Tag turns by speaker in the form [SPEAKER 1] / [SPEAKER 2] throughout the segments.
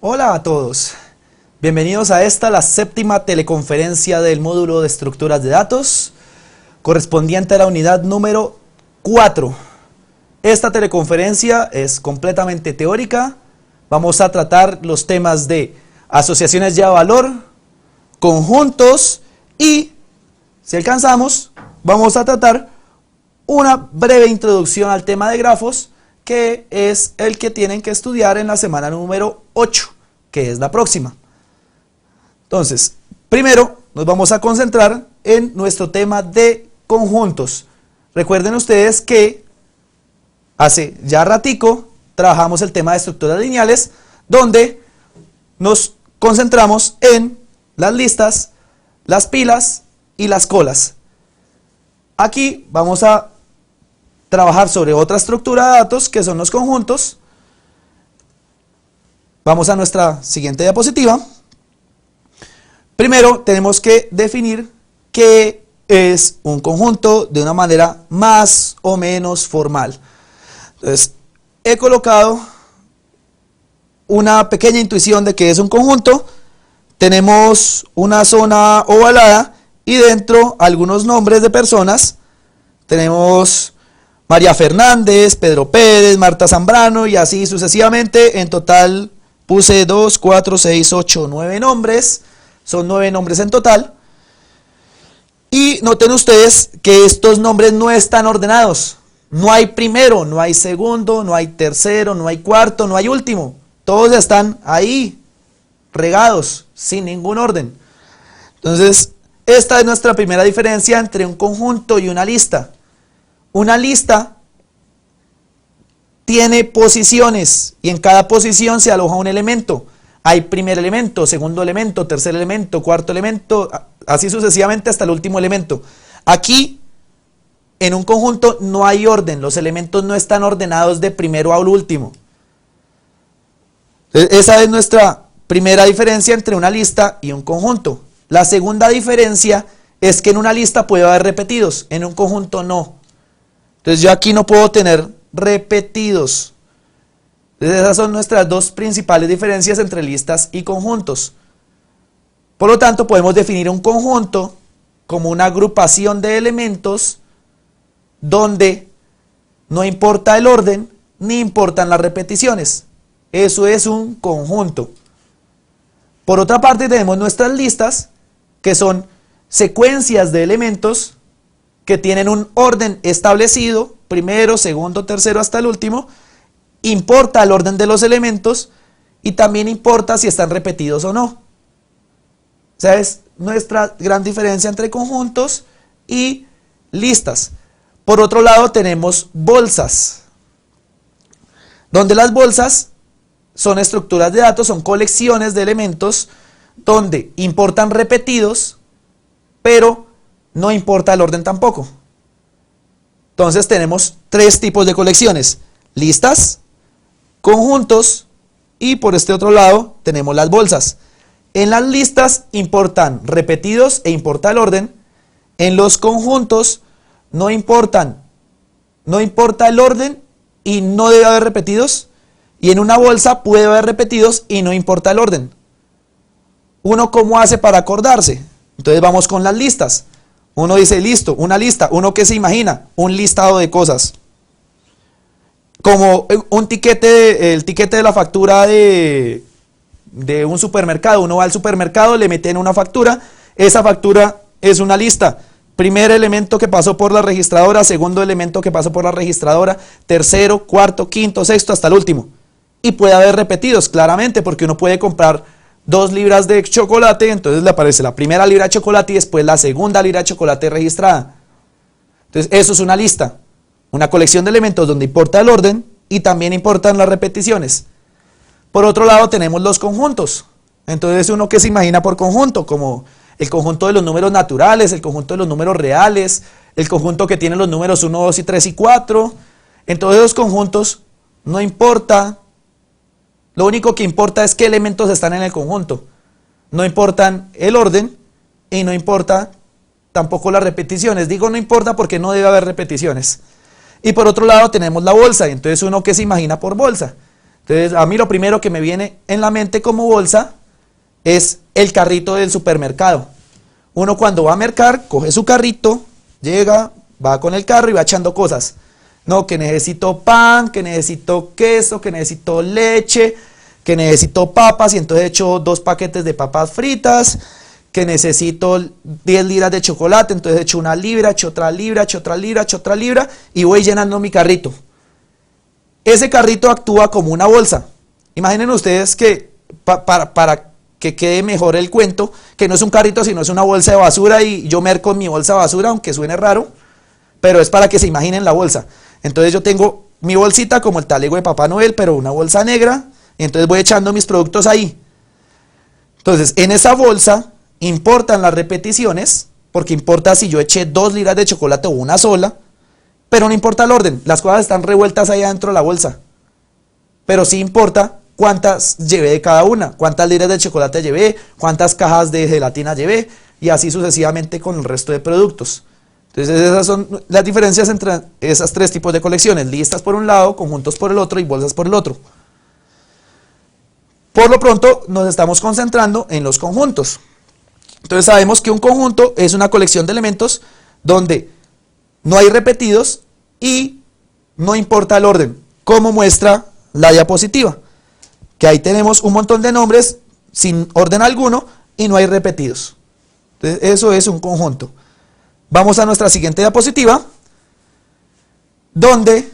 [SPEAKER 1] Hola a todos, bienvenidos a la séptima teleconferencia del módulo de estructuras de datos, correspondiente a la unidad número 4. Esta teleconferencia es completamente teórica, vamos a tratar los temas de asociaciones de valor, conjuntos y, si alcanzamos, vamos a tratar una breve introducción al tema de grafos, que es el que tienen que estudiar en la semana número 8, que es la próxima. Entonces, primero nos vamos a concentrar en nuestro tema de conjuntos. Recuerden ustedes que hace ya ratico trabajamos el tema de estructuras lineales, donde nos concentramos en las listas, las pilas y las colas. Aquí vamos a trabajar sobre otra estructura de datos que son los conjuntos. Vamos a nuestra siguiente diapositiva. Primero tenemos que definir qué es un conjunto de una manera más o menos formal. Entonces, he colocado una pequeña intuición de qué es un conjunto. Tenemos una zona ovalada y dentro algunos nombres de personas. Tenemos María Fernández, Pedro Pérez, Marta Zambrano y así sucesivamente. En total puse 2, 4, 6, 8, 9 nombres. Son 9 nombres en total. Y noten ustedes que estos nombres no están ordenados. No hay primero, no hay segundo, no hay tercero, no hay cuarto, no hay último. Todos están ahí, regados, sin ningún orden. Entonces, esta es nuestra primera diferencia entre un conjunto y una lista. Una lista tiene posiciones y en cada posición se aloja un elemento. Hay primer elemento, segundo elemento, tercer elemento, cuarto elemento, así sucesivamente hasta el último elemento. Aquí, en un conjunto no hay orden, los elementos no están ordenados de primero al último. Esa es nuestra primera diferencia entre una lista y un conjunto. La segunda diferencia es que en una lista puede haber repetidos, en un conjunto no. Entonces yo aquí no puedo tener repetidos. Entonces esas son nuestras dos principales diferencias entre listas y conjuntos. Por lo tanto, podemos definir un conjunto como una agrupación de elementos donde no importa el orden ni importan las repeticiones. Eso es un conjunto. Por otra parte, tenemos nuestras listas, que son secuencias de elementos que tienen un orden establecido, primero, segundo, tercero hasta el último. Importa el orden de los elementos y también importa si están repetidos o no. Esa es nuestra gran diferencia entre conjuntos y listas. Por otro lado tenemos bolsas, donde las bolsas son estructuras de datos, son colecciones de elementos donde importan repetidos, pero no importa el orden tampoco. Entonces tenemos 3 tipos de colecciones: listas, conjuntos y por este otro lado tenemos las bolsas. En las listas importan repetidos e importa el orden. En los conjuntos no importa el orden y no debe haber repetidos. Y en una bolsa puede haber repetidos y no importa el orden. ¿Uno cómo hace para acordarse? Entonces vamos con las listas. Uno dice, listo, una lista. ¿Uno qué se imagina? Un listado de cosas. Como un tiquete, el tiquete de la factura de un supermercado. Uno va al supermercado, le meten una factura. Esa factura es una lista. Primer elemento que pasó por la registradora, segundo elemento que pasó por la registradora, tercero, cuarto, quinto, sexto, hasta el último. Y puede haber repetidos, claramente, porque uno puede comprar 2 libras de chocolate, entonces le aparece la primera libra de chocolate y después la segunda libra de chocolate registrada. Entonces eso es una lista, una colección de elementos donde importa el orden y también importan las repeticiones. Por otro lado tenemos los conjuntos. Entonces uno que se imagina por conjunto, como el conjunto de los números naturales, el conjunto de los números reales, el conjunto que tiene los números 1, 2 y 3 y 4. En todos esos conjuntos no importa. Lo único que importa es qué elementos están en el conjunto. No importan el orden y no importa tampoco las repeticiones. Digo no importa porque no debe haber repeticiones. Y por otro lado tenemos la bolsa. Entonces uno que se imagina por bolsa. Entonces, a mí lo primero que me viene en la mente como bolsa es el carrito del supermercado. Uno cuando va a mercar, coge su carrito, llega, va con el carro y va echando cosas. No, que necesito pan, que necesito queso, que necesito leche, que necesito papas, y entonces echo 2 paquetes de papas fritas, que necesito 10 libras de chocolate, entonces echo 1 libra, echo otra libra, echo otra libra, echo otra libra, y voy llenando mi carrito. Ese carrito actúa como una bolsa. Imaginen ustedes que para que quede mejor el cuento, que no es un carrito, sino es una bolsa de basura, y yo merco en mi bolsa de basura, aunque suene raro, pero es para que se imaginen la bolsa. Entonces yo tengo mi bolsita como el talego de Papá Noel, pero una bolsa negra, y entonces voy echando mis productos ahí. Entonces, en esa bolsa importan las repeticiones, porque importa si yo eché 2 libras de chocolate o una sola, pero no importa el orden, las cosas están revueltas ahí adentro de la bolsa. Pero sí importa cuántas llevé de cada una, cuántas libras de chocolate llevé, cuántas cajas de gelatina llevé, y así sucesivamente con el resto de productos. Entonces esas son las diferencias entre esos 3 tipos de colecciones: listas por un lado, conjuntos por el otro y bolsas por el otro. Por lo pronto nos estamos concentrando en los conjuntos. Entonces sabemos que un conjunto es una colección de elementos donde no hay repetidos y no importa el orden, como muestra la diapositiva, que ahí tenemos un montón de nombres sin orden alguno y no hay repetidos. Entonces eso es un conjunto. Vamos a nuestra siguiente diapositiva, donde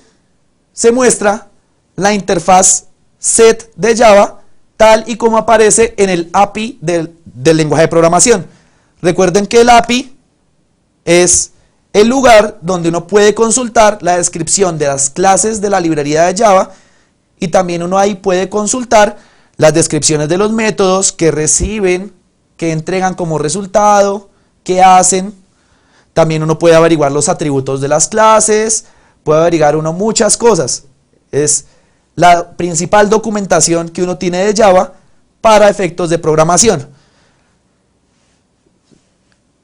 [SPEAKER 1] se muestra la interfaz set de Java tal y como aparece en el API del lenguaje de programación. Recuerden que el API es el lugar donde uno puede consultar la descripción de las clases de la librería de Java, y también uno ahí puede consultar las descripciones de los métodos que reciben, que entregan como resultado, que hacen. También uno puede averiguar los atributos de las clases, puede averiguar uno muchas cosas. Es la principal documentación que uno tiene de Java para efectos de programación.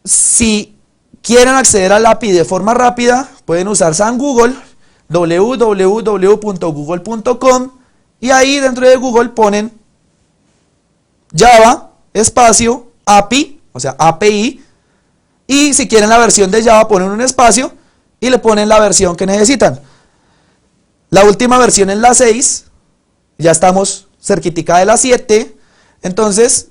[SPEAKER 1] Si quieren acceder al API de forma rápida, pueden usar San Google, www.google.com, y ahí dentro de Google ponen Java, espacio, API, o sea, API, y si quieren la versión de Java ponen un espacio y le ponen la versión que necesitan. La última versión es la 6, ya estamos cerquitica de la 7, entonces,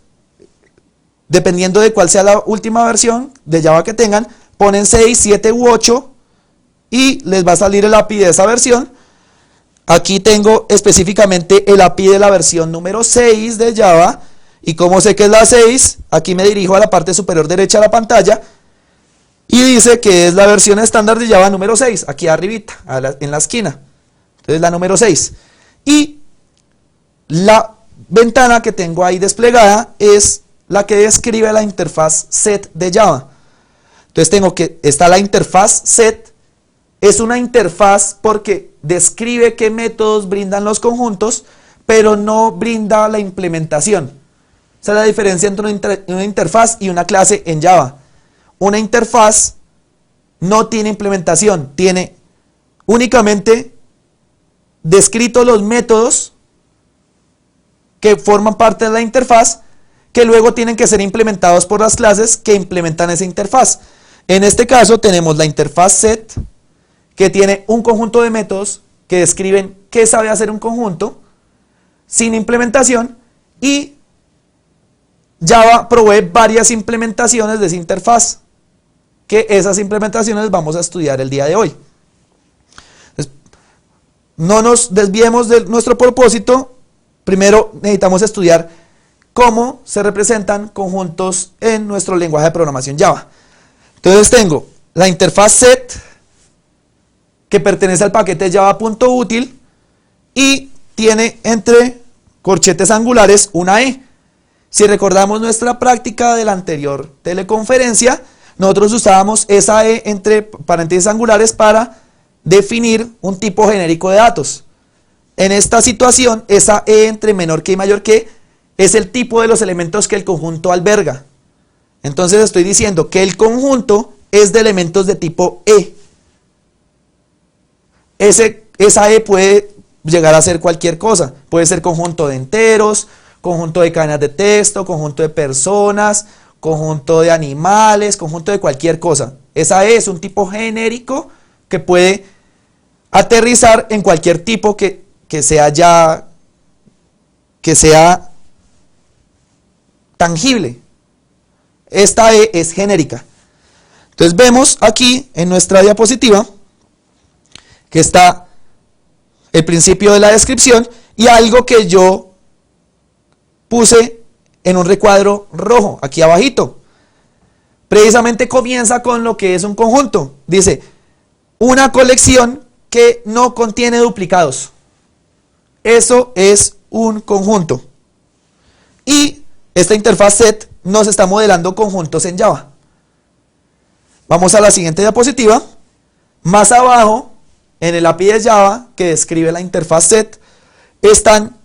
[SPEAKER 1] dependiendo de cuál sea la última versión de Java que tengan, ponen 6, 7 u 8 y les va a salir el API de esa versión. Aquí tengo específicamente el API de la versión número 6 de Java, y como sé que es la 6, aquí me dirijo a la parte superior derecha de la pantalla y dice que es la versión estándar de Java número 6, aquí arribita, en la esquina. Entonces la número 6. Y la ventana que tengo ahí desplegada es la que describe la interfaz set de Java. Entonces tengo que, está la interfaz set, es una interfaz porque describe qué métodos brindan los conjuntos, pero no brinda la implementación. Esa es la diferencia entre una interfaz y una clase en Java. Una interfaz no tiene implementación, tiene únicamente descritos los métodos que forman parte de la interfaz, que luego tienen que ser implementados por las clases que implementan esa interfaz. En este caso tenemos la interfaz set, que tiene un conjunto de métodos que describen qué sabe hacer un conjunto, sin implementación, y Java provee varias implementaciones de esa interfaz, que esas implementaciones vamos a estudiar el día de hoy. Entonces, no nos desviemos de nuestro propósito. Primero necesitamos estudiar cómo se representan conjuntos en nuestro lenguaje de programación Java. Entonces tengo la interfaz set, que pertenece al paquete java.util y tiene entre corchetes angulares una E. Si recordamos nuestra práctica de la anterior teleconferencia, nosotros usábamos esa E entre paréntesis angulares para definir un tipo genérico de datos. En esta situación, esa E entre menor que y mayor que es el tipo de los elementos que el conjunto alberga. Entonces estoy diciendo que el conjunto es de elementos de tipo E. Esa E puede llegar a ser cualquier cosa. Puede ser conjunto de enteros, conjunto de cadenas de texto, conjunto de personas, conjunto de animales, conjunto de cualquier cosa. Esa es un tipo genérico que puede aterrizar en cualquier tipo que sea tangible. Esta E es genérica. Entonces vemos aquí en nuestra diapositiva que está el principio de la descripción y algo que yo puse en un recuadro rojo, aquí abajito. Precisamente comienza con lo que es un conjunto. Dice, una colección que no contiene duplicados. Eso es un conjunto. Y esta interfaz set nos está modelando conjuntos en Java. Vamos a la siguiente diapositiva. Más abajo, en el API de Java que describe la interfaz set, están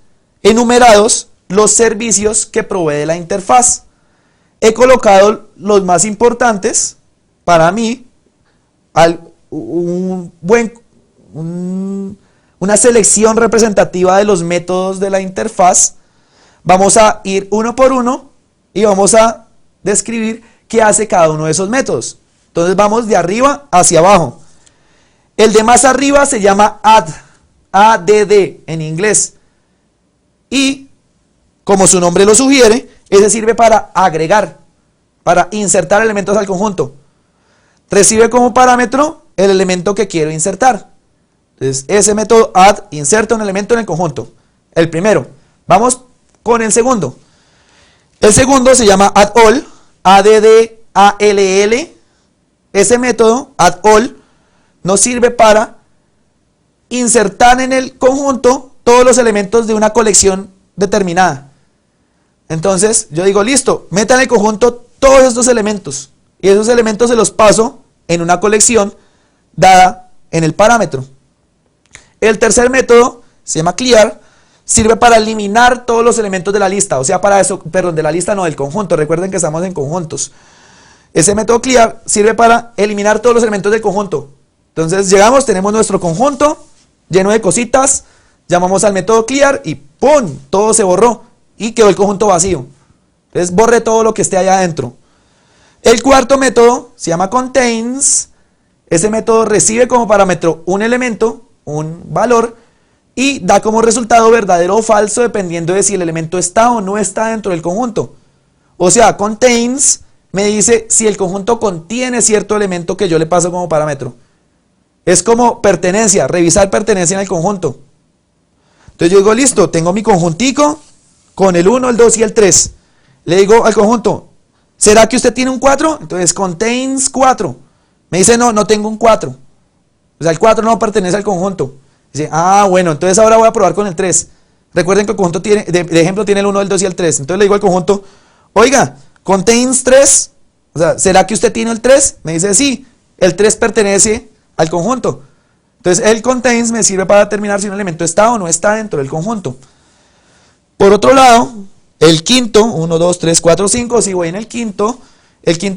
[SPEAKER 1] enumerados los servicios que provee la interfaz. He colocado los más importantes para mí, una selección representativa de los métodos de la interfaz. Vamos a ir uno por uno y vamos a describir qué hace cada uno de esos métodos. Entonces vamos de arriba hacia abajo. El de más arriba se llama add, ADD en inglés. Y, como su nombre lo sugiere, ese sirve para agregar, para insertar elementos al conjunto. Recibe como parámetro el elemento que quiero insertar. Entonces, ese método add inserta un elemento en el conjunto. El primero. Vamos con el segundo. El segundo se llama addAll, ADDALL. Ese método, addAll, nos sirve para insertar en el conjunto todos los elementos de una colección determinada. Entonces, yo digo, listo, meta en el conjunto todos estos elementos. Y esos elementos se los paso en una colección dada en el parámetro. El tercer método se llama clear, sirve para eliminar todos los elementos de la lista, o sea, para eso, perdón, de la lista no, del conjunto. Recuerden que estamos en conjuntos. Ese método clear sirve para eliminar todos los elementos del conjunto. Entonces llegamos, tenemos nuestro conjunto lleno de cositas, llamamos al método clear y ¡pum! Todo se borró y quedó el conjunto vacío. Entonces borre todo lo que esté allá adentro. El cuarto método se llama contains. Ese método recibe como parámetro un elemento, un valor, y da como resultado verdadero o falso dependiendo de si el elemento está o no está dentro del conjunto. O sea, contains me dice si el conjunto contiene cierto elemento que yo le paso como parámetro. Es como pertenencia, revisar pertenencia en el conjunto. Entonces yo digo, listo, tengo mi conjuntico con el 1, el 2 y el 3. Le digo al conjunto, ¿será que usted tiene un 4? Entonces contains 4. Me dice, no, no tengo un 4. O sea, el 4 no pertenece al conjunto. Dice, bueno, entonces ahora voy a probar con el 3. Recuerden que el conjunto tiene, de ejemplo, tiene el 1, el 2 y el 3. Entonces le digo al conjunto, oiga, contains 3. O sea, ¿será que usted tiene el 3? Me dice, sí, el 3 pertenece al conjunto. Entonces el contains me sirve para determinar si un elemento está o no está dentro del conjunto. Por otro lado, el quinto, 1, 2, 3, 4, 5, si voy en el quinto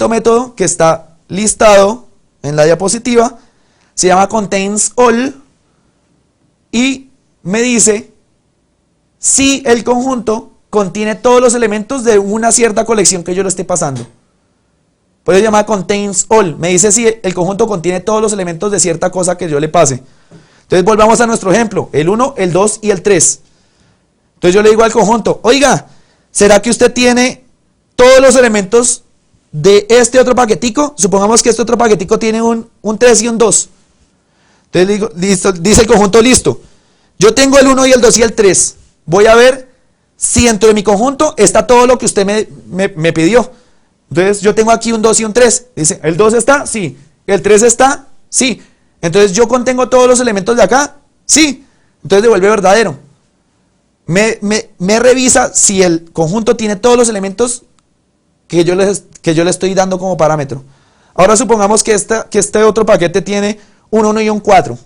[SPEAKER 1] método que está listado en la diapositiva, se llama contains_all y me dice si el conjunto contiene todos los elementos de una cierta colección que yo le esté pasando. Por eso se llama contains_all. Me dice si el conjunto contiene todos los elementos de cierta cosa que yo le pase. Entonces volvamos a nuestro ejemplo. El 1, el 2 y el 3. Entonces yo le digo al conjunto, oiga, ¿será que usted tiene todos los elementos de este otro paquetico? Supongamos que este otro paquetico tiene un 3 y un 2. Entonces le digo, listo, dice el conjunto, listo. Yo tengo el 1 y el 2 y el 3. Voy a ver si dentro de mi conjunto está todo lo que usted me pidió. Entonces yo tengo aquí un 2 y un 3. Dice, ¿el 2 está? Sí. ¿El 3 está? Sí. Entonces yo contengo todos los elementos de acá. Sí. Entonces devuelve verdadero. Me revisa si el conjunto tiene todos los elementos que yo le estoy dando como parámetro. Ahora supongamos que este otro paquete tiene un 1 y un 4.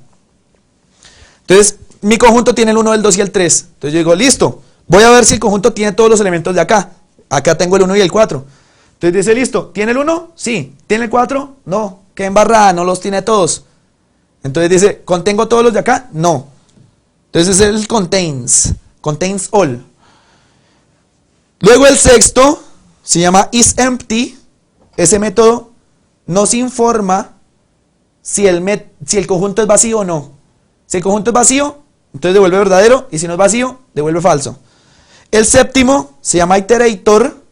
[SPEAKER 1] Entonces mi conjunto tiene el 1, el 2 y el 3. Entonces yo digo, listo. Voy a ver si el conjunto tiene todos los elementos de acá. Acá tengo el 1 y el 4. Entonces dice, listo, ¿tiene el 1? Sí. ¿Tiene el 4? No. ¿Qué embarrada? No los tiene todos. Entonces dice, ¿contengo todos los de acá? No. Entonces es el contains all. Luego el sexto se llama isEmpty. Ese método nos informa si el conjunto es vacío o no. Si el conjunto es vacío, entonces devuelve verdadero, y si no es vacío, devuelve falso. El séptimo se llama iterator.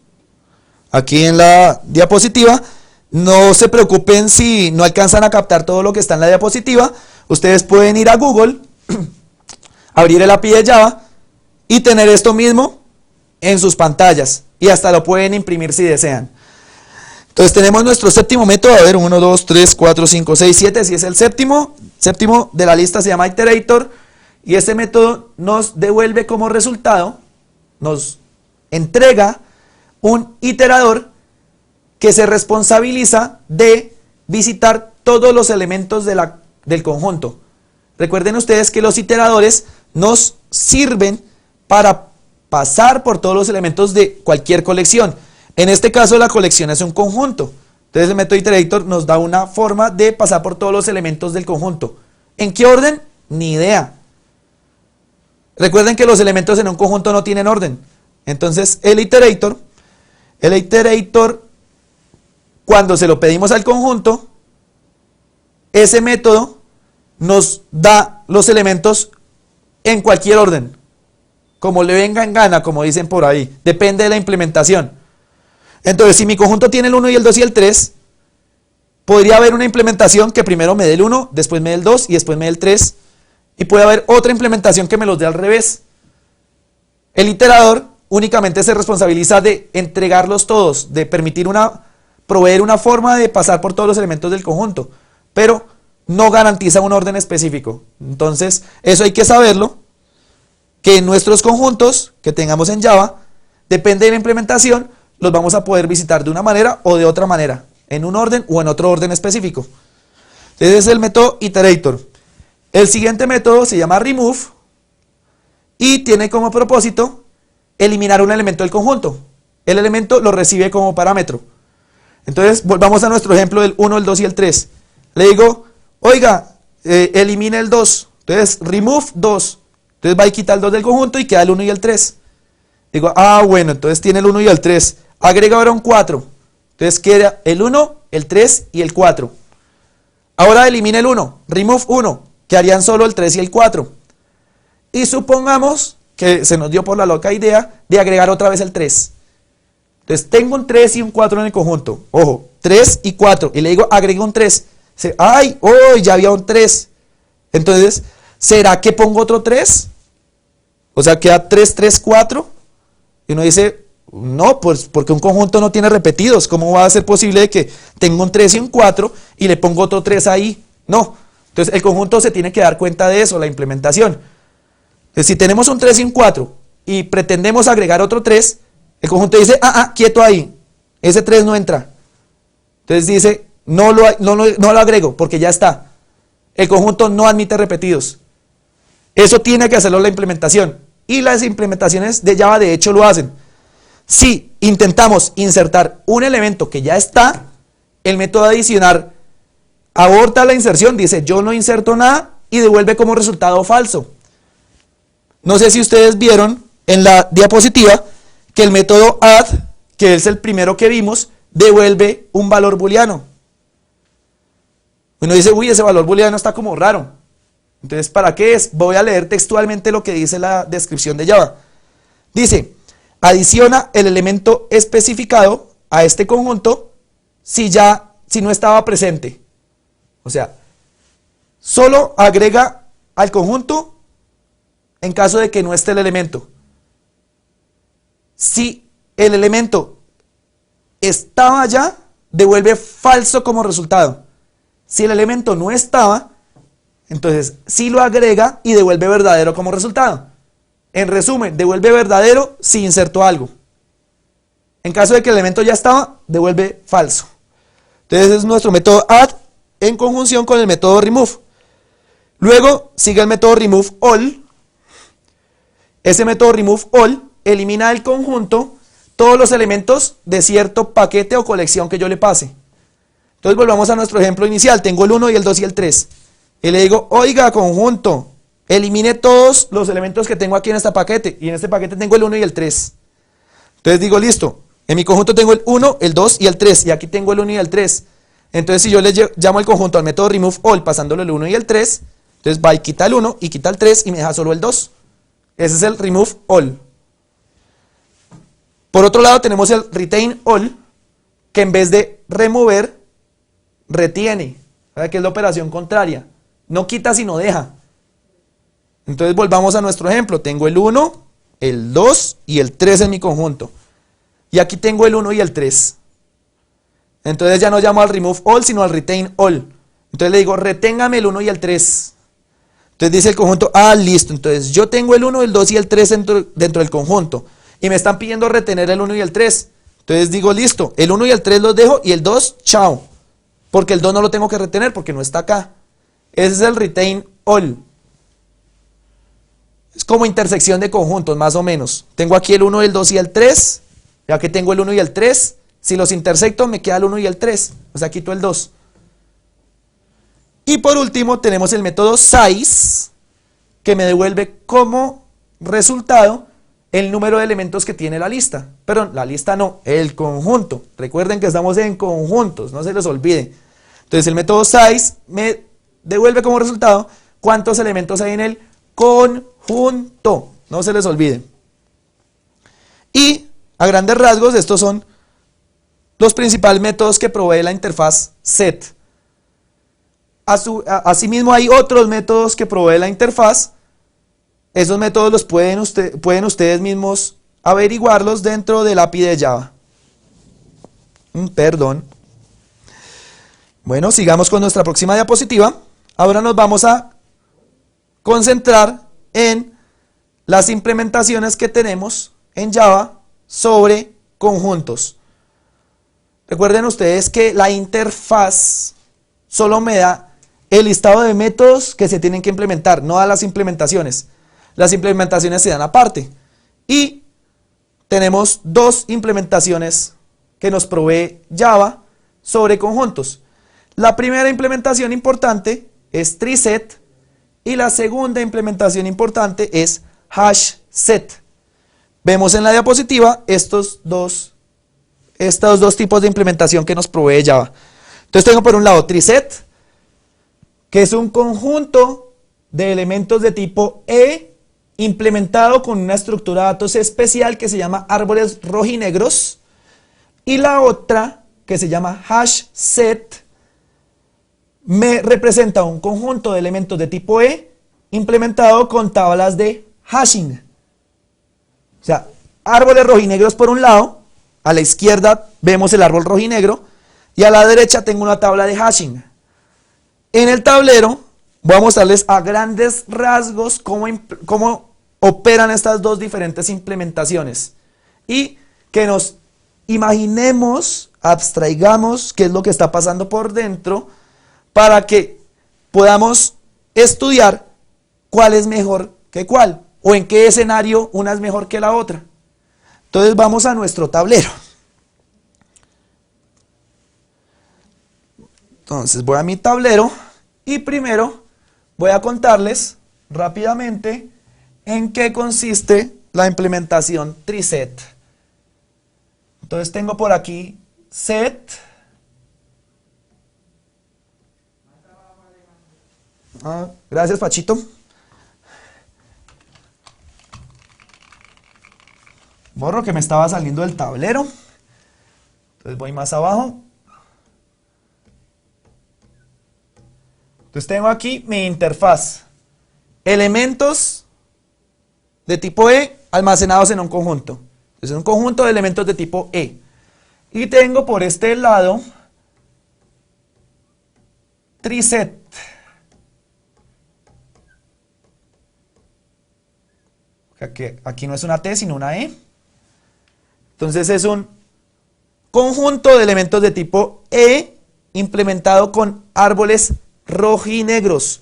[SPEAKER 1] Aquí en la diapositiva, no se preocupen si no alcanzan a captar todo lo que está en la diapositiva. Ustedes pueden ir a Google, abrir el API de Java y tener esto mismo en sus pantallas, y hasta lo pueden imprimir si desean. Entonces tenemos nuestro séptimo método. A ver, 1, 2, 3, 4, 5, 6, 7. Si es el séptimo de la lista, se llama iterator. Y este método nos devuelve como resultado, nos entrega un iterador que se responsabiliza de visitar todos los elementos del conjunto. Recuerden ustedes que los iteradores nos sirven para pasar por todos los elementos de cualquier colección. En este caso la colección es un conjunto. Entonces el método iterator nos da una forma de pasar por todos los elementos del conjunto. ¿En qué orden? Ni idea. Recuerden que los elementos en un conjunto no tienen orden. Entonces el iterator, cuando se lo pedimos al conjunto, ese método nos da los elementos en cualquier orden, como le venga en gana, como dicen por ahí. Depende de la implementación. Entonces, si mi conjunto tiene el 1 y el 2 y el 3, podría haber una implementación que primero me dé el 1, después me dé el 2 y después me dé el 3. Y puede haber otra implementación que me los dé al revés. El iterador únicamente se responsabiliza de entregarlos todos, de proveer una forma de pasar por todos los elementos del conjunto, pero no garantiza un orden específico. Entonces, eso hay que saberlo, que en nuestros conjuntos que tengamos en Java, depende de la implementación, los vamos a poder visitar de una manera o de otra manera, en un orden o en otro orden específico. Ese es el método iterator. El siguiente método se llama remove y tiene como propósito eliminar un elemento del conjunto. El elemento lo recibe como parámetro. Entonces volvamos a nuestro ejemplo del 1, el 2 y el 3. Le digo, oiga, elimine el 2. Entonces remove 2. Entonces va y quita el 2 del conjunto y queda el 1 y el 3. Digo, bueno, entonces tiene el 1 y el 3. Agrega ahora un 4. Entonces queda el 1, el 3 y el 4. Ahora elimina el 1. Remove 1. Quedarían solo el 3 y el 4. Y supongamos que se nos dio por la loca idea de agregar otra vez el 3. Entonces tengo un 3 y un 4 en el conjunto. Ojo, 3 y 4. Y le digo, agrega un 3. ¡Ay! ¡Oh! Ya había un 3. Entonces, ¿será que pongo otro 3? O sea, queda 3, 3, 4. Y uno dice, no, pues porque un conjunto no tiene repetidos. ¿Cómo va a ser posible que tenga un 3 y un 4 y le pongo otro 3 ahí? No. Entonces el conjunto se tiene que dar cuenta de eso, la implementación. Entonces, si tenemos un 3 y un 4 y pretendemos agregar otro 3, el conjunto dice, quieto ahí, ese 3 no entra. Entonces dice, no lo agrego porque ya está. El conjunto no admite repetidos. Eso tiene que hacerlo la implementación. Y las implementaciones de Java de hecho lo hacen. Si intentamos insertar un elemento que ya está, el método adicionar aborta la inserción, dice yo no inserto nada y devuelve como resultado falso. No sé si ustedes vieron en la diapositiva que el método add, que es el primero que vimos, devuelve un valor booleano. Uno dice, uy, ese valor booleano está como raro. Entonces, ¿para qué es? Voy a leer textualmente lo que dice la descripción de Java. Dice, adiciona el elemento especificado a este conjunto si no estaba presente. O sea, solo agrega al conjunto en caso de que no esté el elemento. Si el elemento estaba ya, devuelve falso como resultado. Si el elemento no estaba, entonces sí lo agrega y devuelve verdadero como resultado. En resumen, devuelve verdadero si insertó algo. En caso de que el elemento ya estaba, devuelve falso. Entonces es nuestro método add en conjunción con el método remove. Luego sigue el método remove all. Ese método remove all elimina del conjunto todos los elementos de cierto paquete o colección que yo le pase. Entonces volvamos a nuestro ejemplo inicial. Tengo el 1 y el 2 y el 3. Y le digo, oiga, conjunto, elimine todos los elementos que tengo aquí en este paquete. Y en este paquete tengo el 1 y el 3. Entonces digo, listo, en mi conjunto tengo el 1, el 2 y el 3. Y aquí tengo el 1 y el 3. Entonces si yo le llamo el conjunto al método remove all pasándole el 1 y el 3, entonces va y quita el 1 y quita el 3 y me deja solo el 2. Ese es el remove all. Por otro lado tenemos el retain all, que en vez de remover, retiene. ¿Sabe qué es la operación contraria? No quita sino deja. Entonces volvamos a nuestro ejemplo. Tengo el 1, el 2 y el 3 en mi conjunto. Y aquí tengo el 1 y el 3. Entonces ya no llamo al remove all, sino al retain all. Entonces le digo, reténgame el 1 y el 3. Entonces dice el conjunto, ah, listo. Entonces yo tengo el 1, el 2 y el 3 dentro del conjunto. Y me están pidiendo retener el 1 y el 3. Entonces digo, listo, el 1 y el 3 los dejo y el 2, chao. Porque el 2 no lo tengo que retener porque no está acá. Ese es el retain all. Es como intersección de conjuntos, más o menos. Tengo aquí el 1, el 2 y el 3. Y aquí tengo el 1 y el 3. Si los intersecto me queda el 1 y el 3. O sea, quito el 2. Y por último tenemos el método size, que me devuelve como resultado el número de elementos que tiene la lista. Perdón, la lista no, el conjunto. Recuerden que estamos en conjuntos, no se les olvide. Entonces el método size me devuelve como resultado cuántos elementos hay en el conjunto. No se les olvide. Y a grandes rasgos estos son los principales métodos que provee la interfaz set. Asimismo hay otros métodos que provee la interfaz. Esos métodos los pueden ustedes mismos averiguarlos dentro del API de Java. Perdón. Bueno, sigamos con nuestra próxima diapositiva. Ahora nos vamos a concentrar en las implementaciones que tenemos en Java sobre conjuntos. Recuerden ustedes que la interfaz solo me da el listado de métodos que se tienen que implementar, no da las implementaciones. Las implementaciones se dan aparte. Y tenemos dos implementaciones que nos provee Java sobre conjuntos. La primera implementación importante es treeset y la segunda implementación importante es hashset. Vemos en la diapositiva estos dos tipos de implementación que nos provee Java. Entonces tengo por un lado treeset, que es un conjunto de elementos de tipo E implementado con una estructura de datos especial que se llama árboles rojinegros, y la otra que se llama hashset me representa un conjunto de elementos de tipo E implementado con tablas de hashing. O sea, árboles rojinegros por un lado, a la izquierda vemos el árbol rojinegro y a la derecha tengo una tabla de hashing. En el tablero voy a mostrarles a grandes rasgos cómo operan estas dos diferentes implementaciones y que nos imaginemos, abstraigamos qué es lo que está pasando por dentro para que podamos estudiar cuál es mejor que cuál o en qué escenario una es mejor que la otra. Entonces vamos a nuestro tablero. Entonces voy a mi tablero y primero voy a contarles rápidamente en qué consiste la implementación treeset. Entonces tengo por aquí set. Gracias, Pachito. Borro que me estaba saliendo del tablero. Entonces voy más abajo. Entonces tengo aquí mi interfaz. Elementos de tipo E almacenados en un conjunto. Entonces es un conjunto de elementos de tipo E. Y tengo por este lado treeset. Aquí no es una T sino una E. Entonces es un conjunto de elementos de tipo E implementado con árboles rojinegros.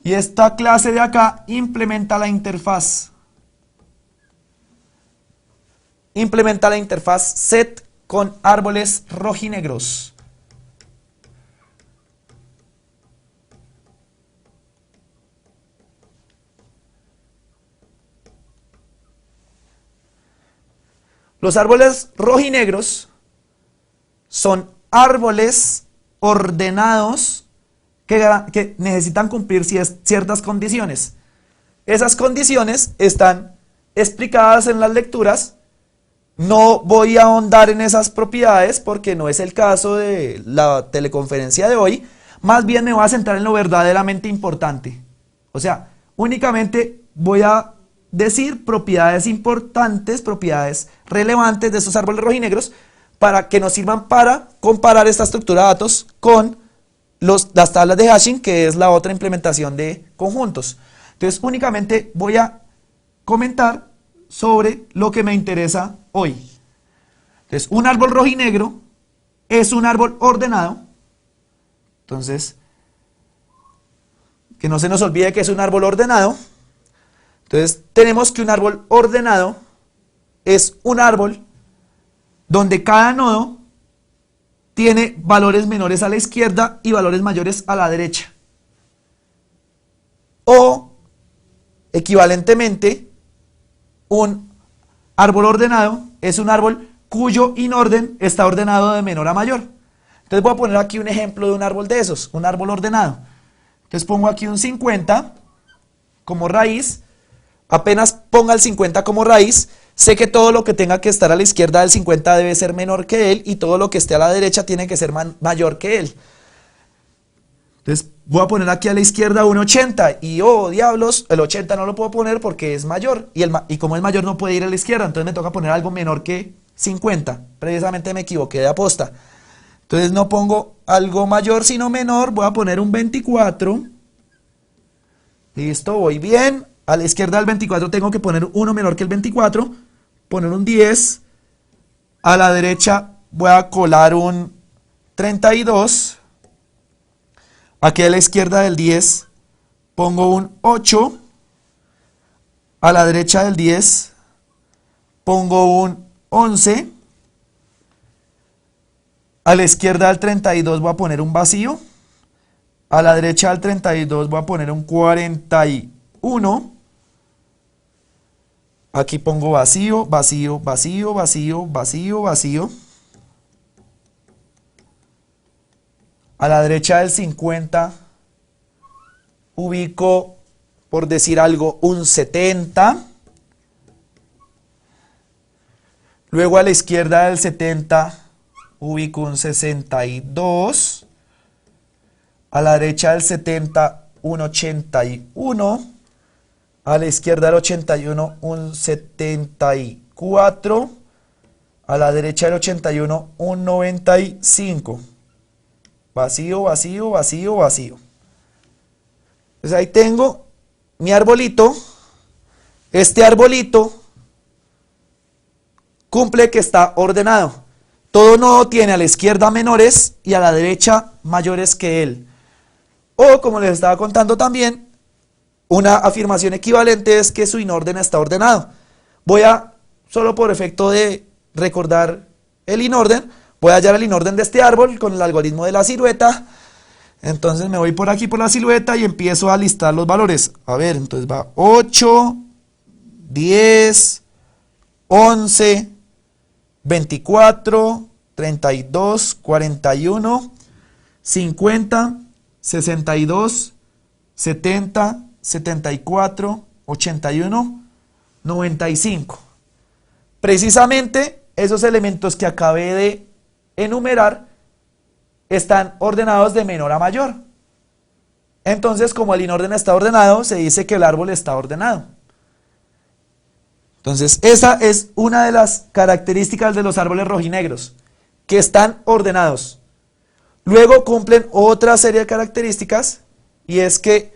[SPEAKER 1] Y esta clase de acá implementa la interfaz. Implementa la interfaz set con árboles rojinegros. Los árboles rojinegros son árboles ordenados que necesitan cumplir ciertas condiciones. Esas condiciones están explicadas en las lecturas. No voy a ahondar en esas propiedades porque no es el caso de la teleconferencia de hoy. Más bien me voy a centrar en lo verdaderamente importante. O sea, únicamente voy a decir propiedades importantes, propiedades relevantes de estos árboles rojinegros para que nos sirvan para comparar esta estructura de datos con las tablas de hashing, que es la otra implementación de conjuntos. Entonces, únicamente voy a comentar sobre lo que me interesa hoy. Entonces, un árbol rojinegro es un árbol ordenado. Entonces, que no se nos olvide que es un árbol ordenado. Entonces, tenemos que un árbol ordenado es un árbol donde cada nodo tiene valores menores a la izquierda y valores mayores a la derecha. O, equivalentemente, un árbol ordenado es un árbol cuyo inorden está ordenado de menor a mayor. Entonces voy a poner aquí un ejemplo de un árbol de esos, un árbol ordenado. Entonces pongo aquí un 50 como raíz. Apenas ponga el 50 como raíz, sé que todo lo que tenga que estar a la izquierda del 50 debe ser menor que él y todo lo que esté a la derecha tiene que ser mayor que él. Entonces voy a poner aquí a la izquierda un 80 y oh diablos, el 80 no lo puedo poner porque es mayor y como es mayor no puede ir a la izquierda, entonces me toca poner algo menor que 50. Precisamente me equivoqué de aposta. Entonces no pongo algo mayor sino menor, voy a poner un 24. Listo, voy bien. A la izquierda del 24 tengo que poner uno menor que el 24, poner un 10. A la derecha voy a colar un 32. Aquí a la izquierda del 10 pongo un 8. A la derecha del 10 pongo un 11. A la izquierda del 32 voy a poner un vacío. A la derecha del 32 voy a poner un 41. Aquí pongo vacío, vacío, vacío, vacío, vacío, vacío. A la derecha del 50 ubico, por decir algo, un 70. Luego a la izquierda del 70 ubico un 62. A la derecha del 70 un 81. A la izquierda del 81 un 74. A la derecha del 81 un 95. Vacío, vacío, vacío, vacío. Entonces ahí tengo mi arbolito. Este arbolito cumple que está ordenado. Todo nodo tiene a la izquierda menores y a la derecha mayores que él. O como les estaba contando también, una afirmación equivalente es que su inorden está ordenado. Voy a, solo por efecto de recordar el inorden, voy a hallar el inorden de este árbol con el algoritmo de la silueta. Entonces me voy por aquí por la silueta y empiezo a listar los valores. A ver, entonces va 8, 10, 11, 24, 32, 41, 50, 62, 70, 74, 81, 95. Precisamente esos elementos que acabé de enumerar están ordenados de menor a mayor. Entonces, como el inorden está ordenado, se dice que el árbol está ordenado. Entonces, esa es una de las características de los árboles rojinegros, que están ordenados. Luego cumplen otra serie de características, y es que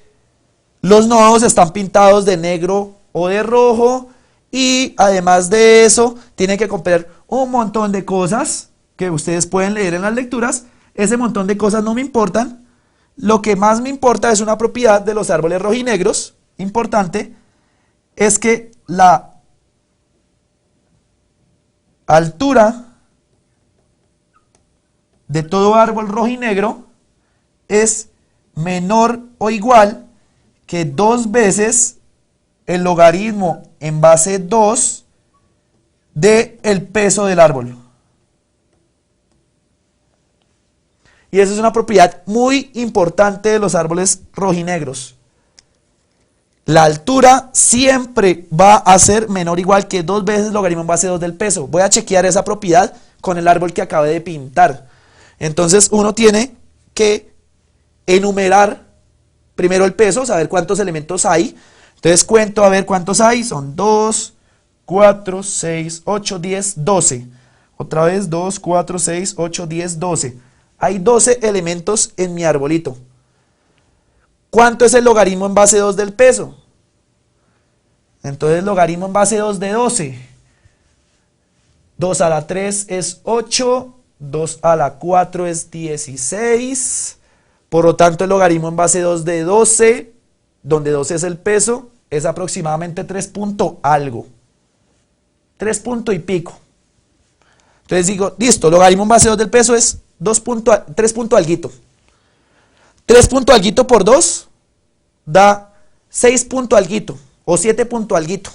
[SPEAKER 1] los nodos están pintados de negro o de rojo, y además de eso, tienen que cumplir un montón de cosas que ustedes pueden leer en las lecturas. Ese montón de cosas no me importan. Lo que más me importa es una propiedad de los árboles rojinegros, importante, es que la altura de todo árbol rojinegro es menor o igual que 2 veces el logaritmo en base 2 del peso del árbol. Y esa es una propiedad muy importante de los árboles rojinegros. La altura siempre va a ser menor o igual que 2 veces el logaritmo en base 2 del peso. Voy a chequear esa propiedad con el árbol que acabé de pintar. Entonces uno tiene que enumerar primero el peso, saber cuántos elementos hay. Entonces cuento a ver cuántos hay. Son 2, 4, 6, 8, 10, 12. Otra vez 2, 4, 6, 8, 10, 12. Hay 12 elementos en mi arbolito. ¿Cuánto es el logaritmo en base 2 del peso? Entonces logaritmo en base 2 de 12. 2 a la 3 es 8. 2 a la 4 es 16. Por lo tanto el logaritmo en base 2 de 12, donde 12 es el peso, es aproximadamente 3 punto algo. 3 punto y pico. Entonces digo, listo, logaritmo en base 2 del peso es 3 punto alguito. 3 punto alguito por 2 da 6 punto alguito o 7 punto alguito.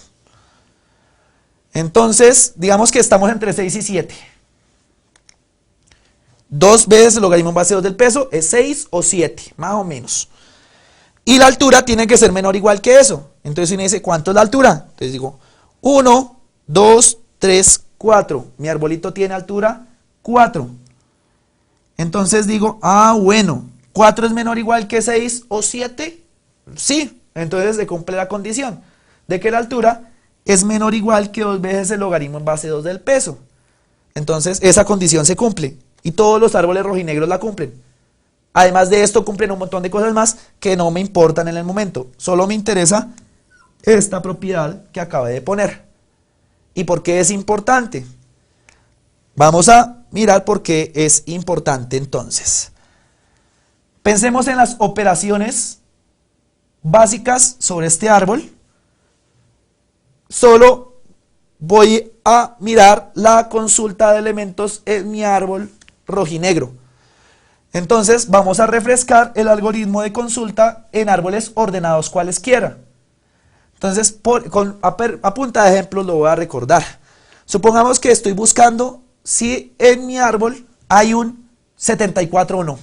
[SPEAKER 1] Entonces, digamos que estamos entre 6 y 7. 2 veces el logaritmo en base 2 del peso es 6 o 7, más o menos. Y la altura tiene que ser menor o igual que eso. Entonces uno dice, ¿cuánto es la altura? Entonces digo, 1, 2, 3, 4. Mi arbolito tiene altura 4. Entonces digo, bueno, 4 es menor o igual que 6 o 7. Sí, entonces se cumple la condición de que la altura es menor o igual que 2 veces el logaritmo en base 2 del peso. Entonces esa condición se cumple y todos los árboles rojinegros la cumplen. Además de esto cumplen un montón de cosas más que no me importan en el momento. Solo me interesa esta propiedad que acabé de poner. ¿Y por qué es importante? Vamos a mirar por qué es importante entonces. Pensemos en las operaciones básicas sobre este árbol. Solo voy a mirar la consulta de elementos en mi árbol rojinegro. Entonces vamos a refrescar el algoritmo de consulta en árboles ordenados cualesquiera. Entonces a punta de ejemplos lo voy a recordar. Supongamos que estoy buscando si en mi árbol hay un 74 o no.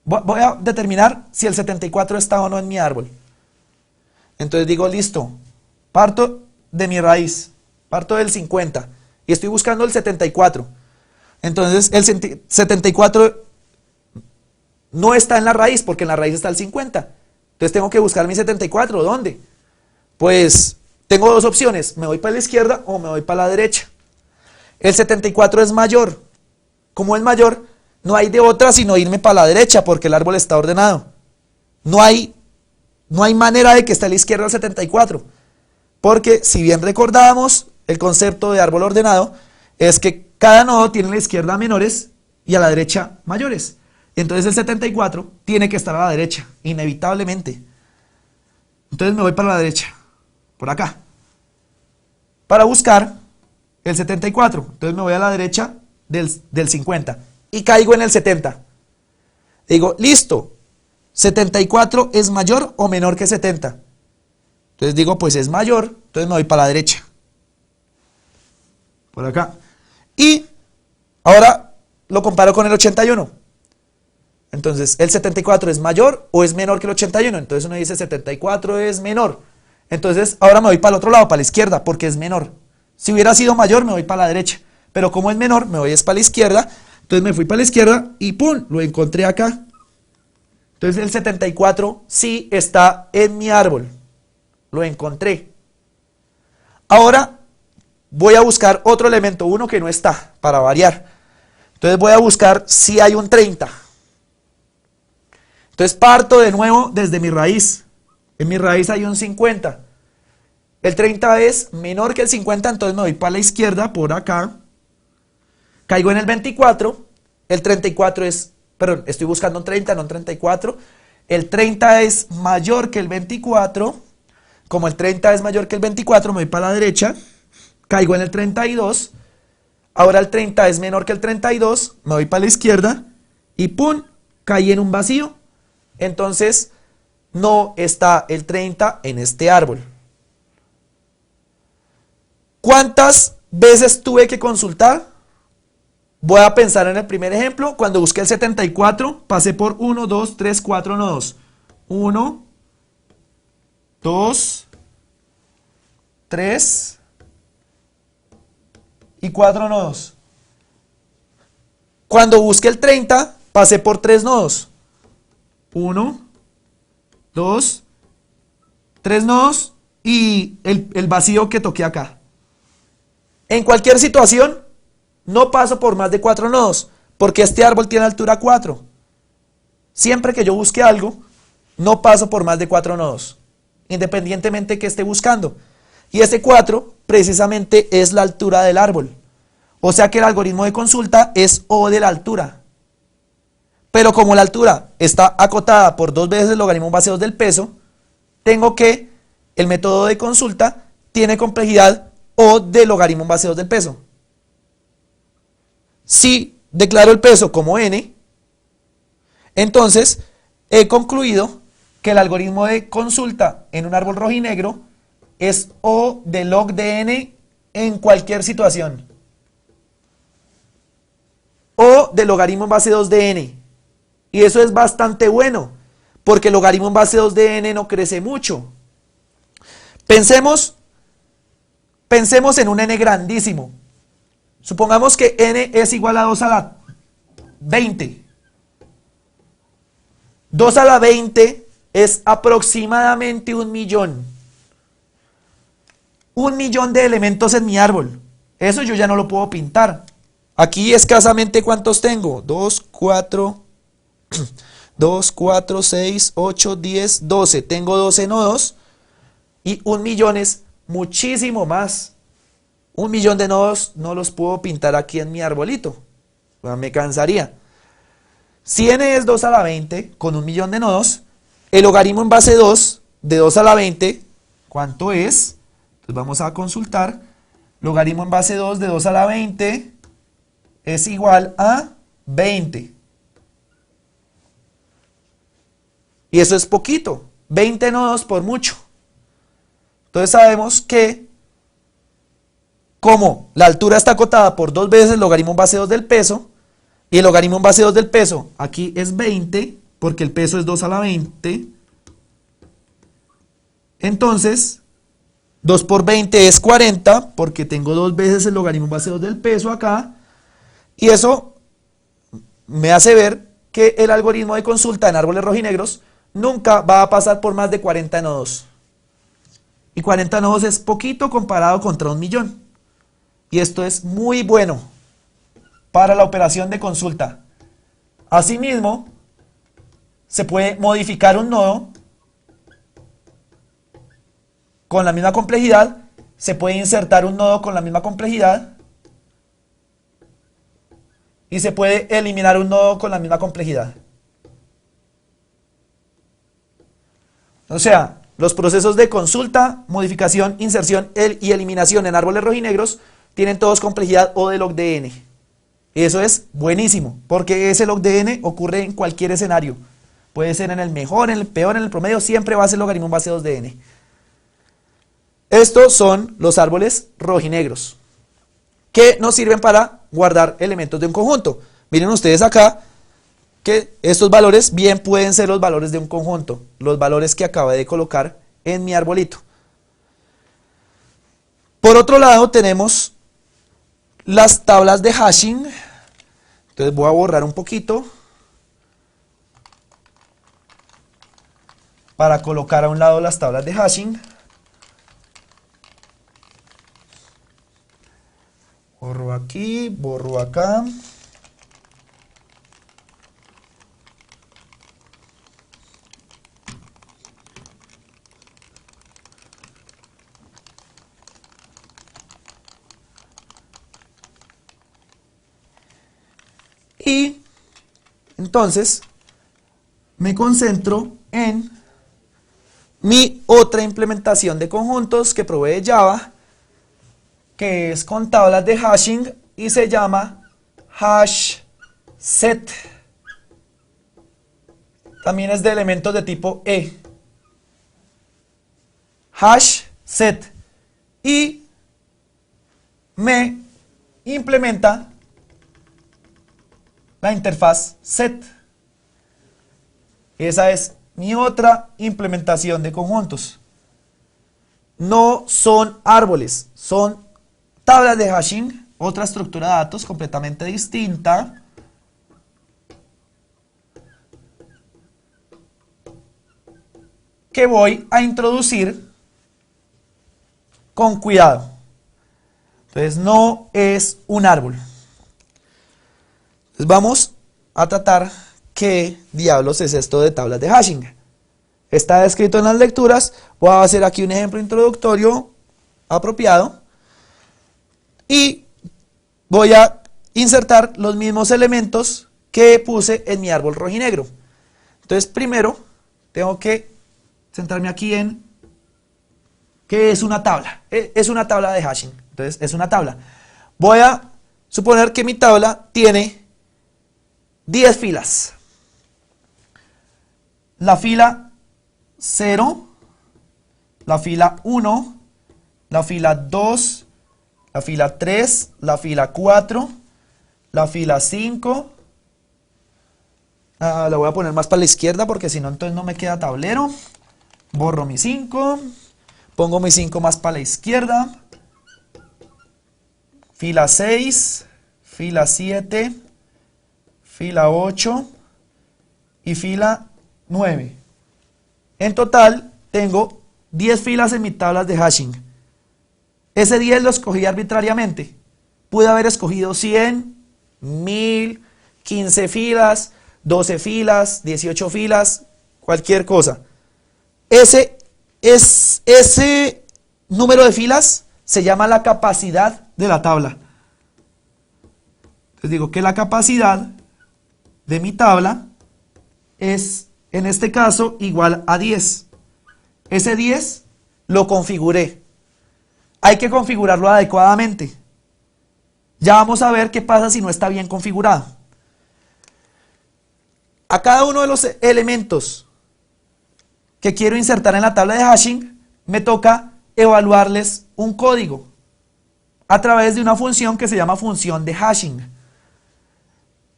[SPEAKER 1] Voy a determinar si el 74 está o no en mi árbol. Entonces digo, listo, parto de mi raíz, parto del 50 y estoy buscando el 74. Entonces el 74 no está en la raíz porque en la raíz está el 50. Entonces tengo que buscar mi 74. ¿Dónde? Pues tengo dos opciones, me voy para la izquierda o me voy para la derecha. El 74 es mayor. Como es mayor, no hay de otra sino irme para la derecha porque el árbol está ordenado. No hay manera de que esté a la izquierda el 74. Porque si bien recordábamos, el concepto de árbol ordenado es que cada nodo tiene a la izquierda menores y a la derecha mayores. Entonces el 74 tiene que estar a la derecha, inevitablemente. Entonces me voy para la derecha, por acá, para buscar el 74. Entonces me voy a la derecha del 50 y caigo en el 70. Digo, listo, 74 es mayor o menor que 70. Entonces digo, pues es mayor, entonces me voy para la derecha, por acá. Y ahora lo comparo con el 81. Entonces, ¿el 74 es mayor o es menor que el 81? Entonces uno dice 74 es menor. Entonces ahora me voy para el otro lado, para la izquierda, porque es menor. Si hubiera sido mayor, me voy para la derecha. Pero como es menor, me voy para la izquierda. Entonces me fui para la izquierda y ¡pum! Lo encontré acá. Entonces el 74 sí está en mi árbol. Lo encontré. Ahora voy a buscar otro elemento, uno que no está, para variar. Entonces voy a buscar si hay un 30. Entonces parto de nuevo desde mi raíz. En mi raíz hay un 50. El 30 es menor que el 50, entonces me voy para la izquierda, por acá. Caigo en el 24. El 34 es, perdón, estoy buscando un 30, no un 34. El 30 es mayor que el 24. Como el 30 es mayor que el 24, me voy para la derecha. Caigo en el 32. Ahora el 30 es menor que el 32. Me voy para la izquierda. Y ¡pum! Caí en un vacío. Entonces, no está el 30 en este árbol. ¿Cuántas veces tuve que consultar? Voy a pensar en el primer ejemplo. Cuando busqué el 74, pasé por 1, 2, 3, 4 nodos. 1, 2, 3 y 4 nodos. Cuando busqué el 30, pasé por 3 nodos. 1, 2, 3 nodos y el vacío que toqué acá. En cualquier situación, no paso por más de 4 nodos, porque este árbol tiene altura 4. Siempre que yo busque algo, no paso por más de 4 nodos, independientemente que esté buscando. Y ese 4 precisamente es la altura del árbol. O sea que el algoritmo de consulta es O de la altura. Pero como la altura está acotada por 2 veces el logaritmo base 2 del peso, tengo que el método de consulta tiene complejidad O de logaritmo base 2 del peso. Si declaro el peso como n, entonces he concluido que el algoritmo de consulta en un árbol rojinegro es O de log de n en cualquier situación. O de logaritmo en base 2 de n. Y eso es bastante bueno, porque el logaritmo en base 2 de n no crece mucho. Pensemos en un n grandísimo. Supongamos que n es igual a 2 a la 20. 2 a la 20 es aproximadamente 1.000.000. 1.000.000 de elementos en mi árbol. Eso yo ya no lo puedo pintar. Aquí escasamente ¿cuántos tengo? 2, 4, 6, 8, 10, 12. Tengo 12 nodos y 1.000.000 es muchísimo más. 1.000.000 de nodos no los puedo pintar aquí en mi arbolito. Me cansaría. Si n es 2 a la 20 con 1.000.000 de nodos, el logaritmo en base 2 de 2 a la 20, ¿cuánto es? Entonces vamos a consultar. Logaritmo en base 2 de 2 a la 20 es igual a 20. Y eso es poquito. 20 nodos por mucho. Entonces sabemos que como la altura está acotada por 2 veces el logaritmo en base 2 del peso, y el logaritmo en base 2 del peso aquí es 20, porque el peso es 2 a la 20, entonces 2 por 20 es 40, porque tengo 2 veces el logaritmo en base 2 del peso acá, y eso me hace ver que el algoritmo de consulta en árboles rojinegros nunca va a pasar por más de 40 nodos. Y 40 nodos es poquito comparado contra 1.000.000. Y esto es muy bueno para la operación de consulta. Asimismo, se puede modificar un nodo con la misma complejidad, se puede insertar un nodo con la misma complejidad y se puede eliminar un nodo con la misma complejidad. O sea, los procesos de consulta, modificación, inserción y eliminación en árboles rojinegros tienen todos complejidad O de log de n. Eso es buenísimo, porque ese log de n ocurre en cualquier escenario. Puede ser en el mejor, en el peor, en el promedio, siempre va a ser logaritmo en base 2 de n. Estos son los árboles rojinegros, que nos sirven para guardar elementos de un conjunto. Miren ustedes acá que estos valores bien pueden ser los valores de un conjunto, los valores que acabé de colocar en mi arbolito. Por otro lado tenemos las tablas de hashing. Entonces voy a borrar un poquito para colocar a un lado las tablas de hashing. Borro aquí, borro acá. Y entonces me concentro en mi otra implementación de conjuntos que provee Java, que es con tablas de hashing y se llama HashSet. También es de elementos de tipo E. HashSet. Y me implementa la interfaz set. Esa es mi otra implementación de conjuntos. No son árboles, son tablas de hashing, otra estructura de datos completamente distinta. Que voy a introducir con cuidado. Entonces no es un árbol. Entonces vamos a tratar qué diablos es esto de tablas de hashing. Está descrito en las lecturas. Voy a hacer aquí un ejemplo introductorio apropiado. Y voy a insertar los mismos elementos que puse en mi árbol rojinegro. Entonces primero tengo que centrarme aquí en qué es una tabla. Es una tabla de hashing. Entonces es una tabla. Voy a suponer que mi tabla tiene 10 filas. La fila 0, la fila 1, la fila 2, la fila 3, la fila 4, la fila 5. La voy a poner más para la izquierda porque si no entonces no me queda tablero. Borro mi 5, pongo mi 5 más para la izquierda. Fila 6, fila 7, fila 8 y fila 9. En total tengo 10 filas en mis tablas de hashing. Ese 10 lo escogí arbitrariamente. Pude haber escogido 100, 1000, 15 filas, 12 filas, 18 filas, cualquier cosa. Ese número de filas se llama la capacidad de la tabla. Les digo que la capacidad de mi tabla es, en este caso, igual a 10. Ese 10 lo configuré. Hay que configurarlo adecuadamente. Ya vamos a ver qué pasa si no está bien configurado. A cada uno de los elementos que quiero insertar en la tabla de hashing, me toca evaluarles un código a través de una función que se llama función de hashing.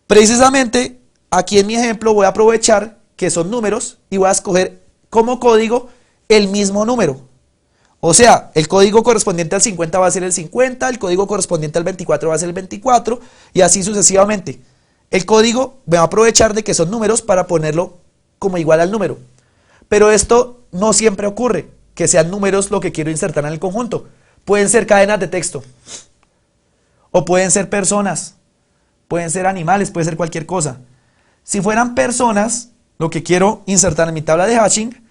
[SPEAKER 1] Precisamente, aquí en mi ejemplo voy a aprovechar que son números y voy a escoger como código el mismo número. O sea, el código correspondiente al 50 va a ser el 50, el código correspondiente al 24 va a ser el 24 y así sucesivamente. El código me va a aprovechar de que son números para ponerlo como igual al número. Pero esto no siempre ocurre, que sean números lo que quiero insertar en el conjunto. Pueden ser cadenas de texto, o pueden ser personas, pueden ser animales, puede ser cualquier cosa. Si fueran personas, lo que quiero insertar en mi tabla de hashing,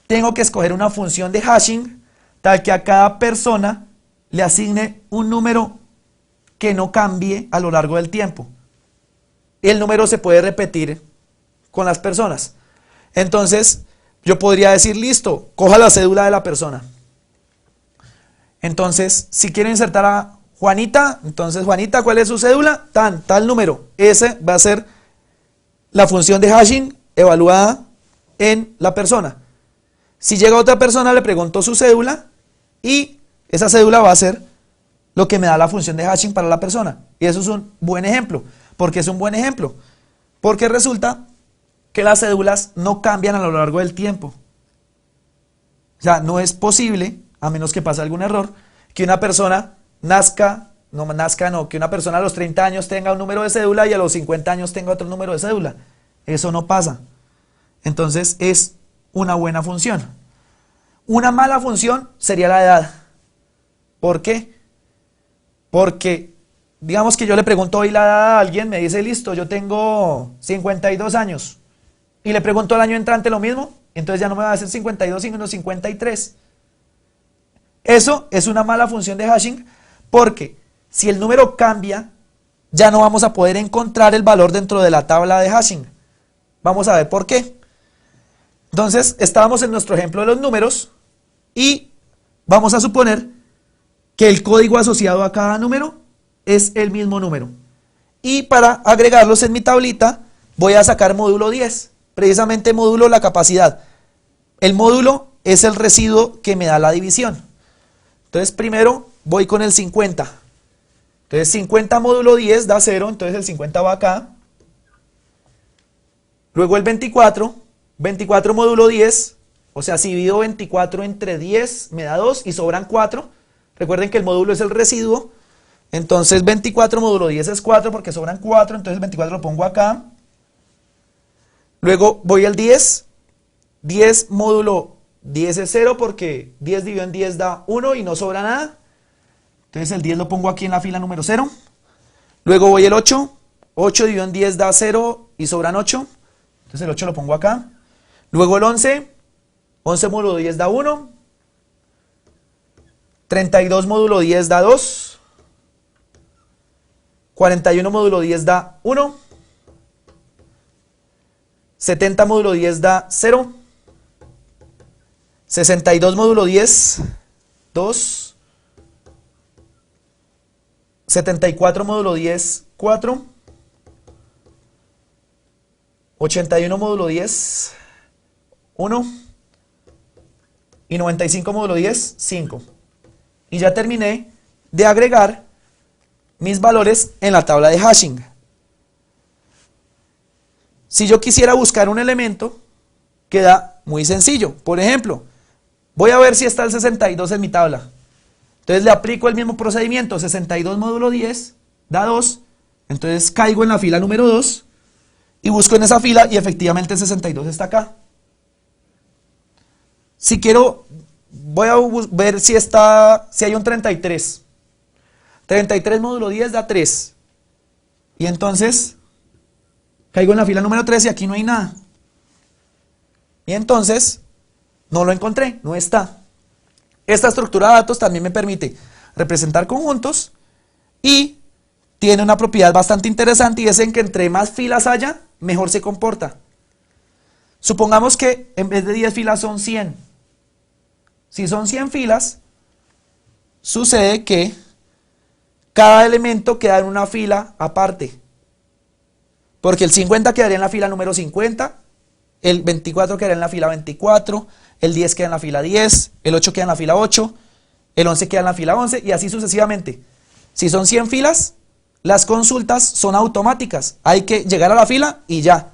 [SPEAKER 1] tengo que escoger una función de hashing tal que a cada persona le asigne un número que no cambie a lo largo del tiempo. El número se puede repetir con las personas. Entonces, yo podría decir, listo, coja la cédula de la persona. Entonces, si quiero insertar a Juanita, entonces Juanita, ¿cuál es su cédula? Tal número. Ese va a ser la función de hashing evaluada en la persona. Si llega otra persona, le pregunto su cédula y esa cédula va a ser lo que me da la función de hashing para la persona. Y eso es un buen ejemplo. ¿Por qué es un buen ejemplo? Porque resulta que las cédulas no cambian a lo largo del tiempo. O sea, no es posible, a menos que pase algún error, que una persona que una persona a los 30 años tenga un número de cédula y a los 50 años tenga otro número de cédula. Eso no pasa. Entonces es una buena función. Una mala función sería la edad. ¿Por qué? Porque, digamos que yo le pregunto hoy la edad a alguien, me dice, listo, yo tengo 52 años. Y le pregunto al año entrante lo mismo, entonces ya no me va a decir 52, sino 53. Eso es una mala función de hashing, porque si el número cambia, ya no vamos a poder encontrar el valor dentro de la tabla de hashing. Vamos a ver por qué. Entonces, estábamos en nuestro ejemplo de los números y vamos a suponer que el código asociado a cada número es el mismo número. Y para agregarlos en mi tablita, voy a sacar módulo 10. Precisamente módulo la capacidad. El módulo es el residuo que me da la división. Entonces primero voy con el 50. Entonces 50 módulo 10 da 0, entonces el 50 va acá. Luego el 24, 24 módulo 10, o sea, si divido 24 entre 10 me da 2 y sobran 4. Recuerden que el módulo es el residuo. Entonces 24 módulo 10 es 4 porque sobran 4, entonces el 24 lo pongo acá. Luego voy al 10, 10 módulo 10 es 0 porque 10 dividido en 10 da 1 y no sobra nada. Entonces el 10 lo pongo aquí en la fila número 0. Luego voy el 8, 8 dividido en 10 da 0 y sobran 8. Entonces el 8 lo pongo acá. Luego el 11, 11 módulo 10 da 1. 32 módulo 10 da 2. 41 módulo 10 da 1. 70 módulo 10 da 0. 62 módulo 10, 2. 74 módulo 10, 4. 81 módulo 10, 1. Y 95 módulo 10, 5. Y ya terminé de agregar mis valores en la tabla de hashing. Si yo quisiera buscar un elemento, queda muy sencillo. Por ejemplo, voy a ver si está el 62 en mi tabla. Entonces le aplico el mismo procedimiento. 62 módulo 10 da 2. Entonces caigo en la fila número 2 y busco en esa fila y efectivamente el 62 está acá. Si quiero, voy a ver si hay un 33. 33 módulo 10 da 3. Y entonces caigo en la fila número 3 y aquí no hay nada. Y entonces no lo encontré, no está. Esta estructura de datos también me permite representar conjuntos y tiene una propiedad bastante interesante y es en que entre más filas haya, mejor se comporta. Supongamos que en vez de 10 filas son 100. Si son 100 filas, sucede que cada elemento queda en una fila aparte. Porque el 50 quedaría en la fila número 50, el 24 quedaría en la fila 24, el 10 queda en la fila 10, el 8 queda en la fila 8, el 11 queda en la fila 11 y así sucesivamente. Si son 100 filas, las consultas son automáticas. Hay que llegar a la fila y ya.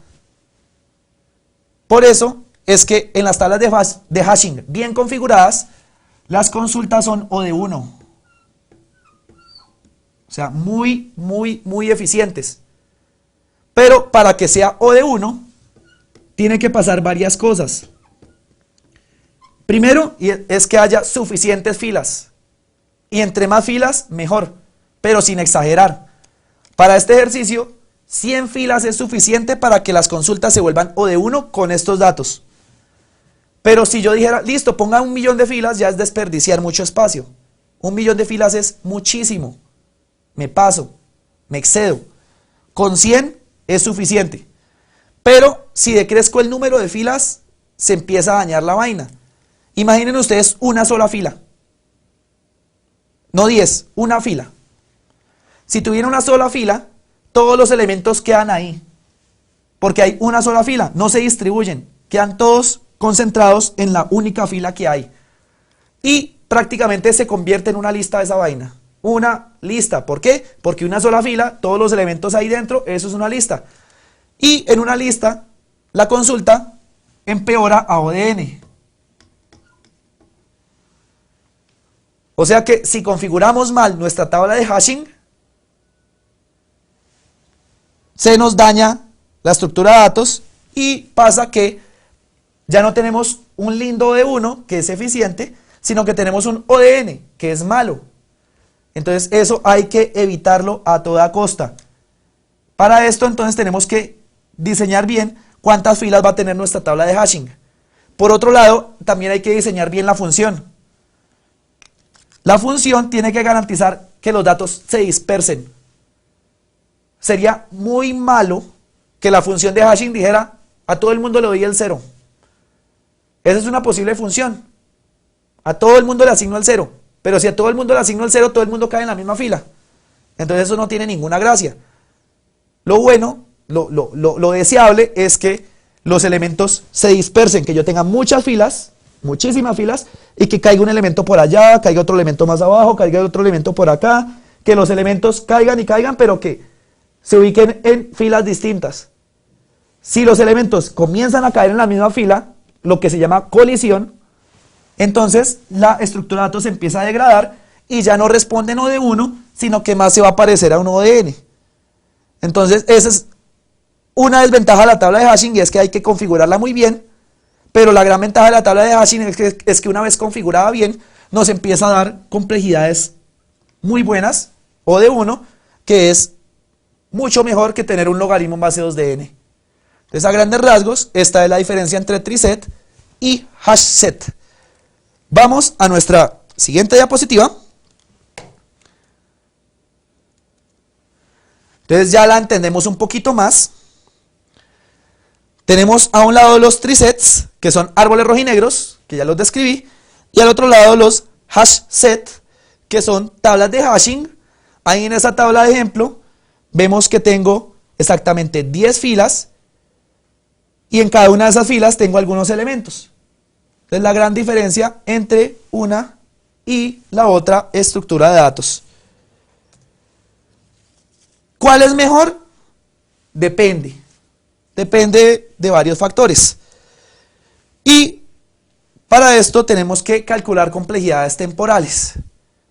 [SPEAKER 1] Por eso es que en las tablas de hashing bien configuradas, las consultas son O de 1. O sea, muy eficientes. Pero para que sea O de 1, tiene que pasar varias cosas. Primero, es que haya suficientes filas. Y entre más filas, mejor. Pero sin exagerar. Para este ejercicio, 100 filas es suficiente para que las consultas se vuelvan O de 1 con estos datos. Pero si yo dijera, listo, ponga 1.000.000 de filas, ya es desperdiciar mucho espacio. 1.000.000 de filas es muchísimo. Me paso, me excedo. Con 100 es suficiente. Pero si decrezco el número de filas, se empieza a dañar la vaina. Imaginen ustedes una sola fila. No 10, una fila. Si tuviera una sola fila, todos los elementos quedan ahí. Porque hay una sola fila, no se distribuyen. Quedan todos concentrados en la única fila que hay. Y prácticamente se convierte en una lista de esa vaina. Una lista. ¿Por qué? Porque una sola fila, todos los elementos ahí dentro, eso es una lista. Y en una lista, la consulta empeora a O de n. O sea que si configuramos mal nuestra tabla de hashing, se nos daña la estructura de datos y pasa que ya no tenemos un lindo O de 1, que es eficiente, sino que tenemos un O de n, que es malo. Entonces eso hay que evitarlo a toda costa. Para esto entonces tenemos que diseñar bien cuántas filas va a tener nuestra tabla de hashing. Por otro lado, también hay que diseñar bien la función. La función tiene que garantizar que los datos se dispersen. Sería muy malo que la función de hashing dijera, a todo el mundo le doy el 0. Esa es una posible función. A todo el mundo le asigno el 0. Pero si a todo el mundo le asigno el 0, todo el mundo cae en la misma fila. Entonces eso no tiene ninguna gracia. Lo bueno, lo deseable es que los elementos se dispersen, que yo tenga muchas filas, muchísimas filas, y que caiga un elemento por allá, caiga otro elemento más abajo, caiga otro elemento por acá, que los elementos caigan y caigan, pero que se ubiquen en filas distintas. Si los elementos comienzan a caer en la misma fila, lo que se llama colisión, entonces la estructura de datos se empieza a degradar y ya no responde en O de 1, sino que más se va a parecer a un O de n. Entonces esa es una desventaja de la tabla de hashing, y es que hay que configurarla muy bien, pero la gran ventaja de la tabla de hashing es que una vez configurada bien, nos empieza a dar complejidades muy buenas, O de 1, que es mucho mejor que tener un logaritmo en base 2 de n. Entonces, a grandes rasgos, esta es la diferencia entre triset y hashset. Vamos a nuestra siguiente diapositiva. Entonces ya la entendemos un poquito más. Tenemos a un lado los trisets, que son árboles rojinegros, que ya los describí, y al otro lado los hashset, que son tablas de hashing. Ahí en esa tabla de ejemplo vemos que tengo exactamente 10 filas, y en cada una de esas filas tengo algunos elementos. Entonces la gran diferencia entre una y la otra estructura de datos. ¿Cuál es mejor? Depende. Depende de varios factores. Y para esto tenemos que calcular complejidades temporales.